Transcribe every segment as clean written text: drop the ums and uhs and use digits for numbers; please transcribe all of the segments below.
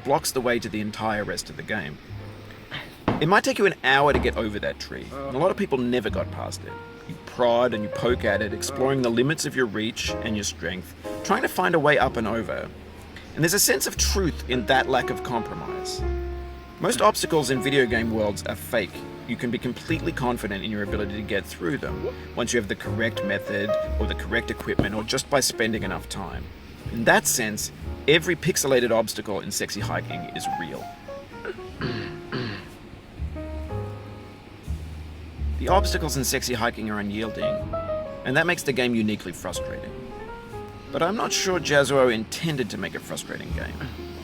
blocks the way to the entire rest of the game. It might take you an hour to get over that tree, and a lot of people never got past it. You prod and you poke at it, exploring the limits of your reach and your strength, trying to find a way up and over. And there's a sense of truth in that lack of compromise. Most obstacles in video game worlds are fake. You can be completely confident in your ability to get through them once you have the correct method or the correct equipment or just by spending enough time. In that sense, every pixelated obstacle in Sexy Hiking is real. The obstacles in Sexy Hiking are unyielding, and that makes the game uniquely frustrating. But I'm not sure Jazzuo intended to make a frustrating game.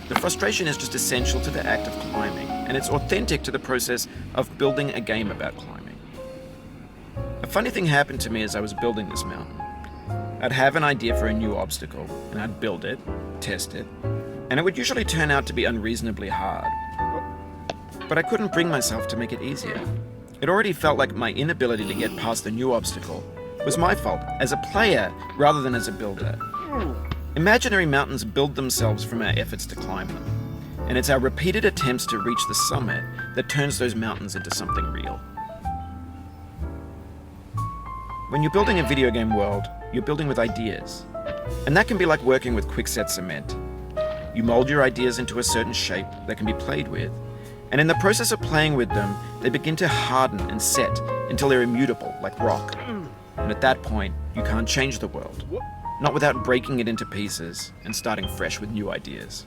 The frustration is just essential to the act of climbing, and it's authentic to the process of building a game about climbing. A funny thing happened to me as I was building this mountain. I'd have an idea for a new obstacle, and I'd build it, test it, and it would usually turn out to be unreasonably hard. But I couldn't bring myself to make it easier. It already felt like my inability to get past the new obstacle was my fault as a player rather than as a builder. Imaginary mountains build themselves from our efforts to climb them, and it's our repeated attempts to reach the summit that turns those mountains into something real. When you're building a video game world, you're building with ideas, and that can be like working with quickset cement. You mold your ideas into a certain shape that can be played with, and in the process of playing with them, they begin to harden and set until they're immutable, like rock. And at that point, you can't change the world, not without breaking it into pieces and starting fresh with new ideas.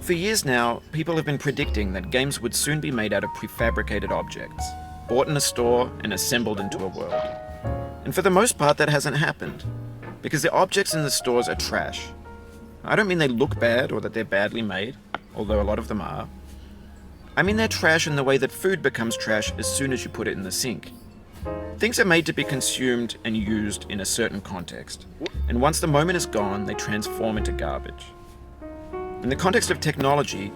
For years now, people have been predicting that games would soon be made out of prefabricated objects, bought in a store and assembled into a world. And for the most part, that hasn't happened, because the objects in the stores are trash. I don't mean they look bad or that they're badly made, although a lot of them are. I mean they're trash in the way that food becomes trash as soon as you put it in the sink. Things are made to be consumed and used in a certain context, and once the moment is gone, they transform into garbage. In the context of technology,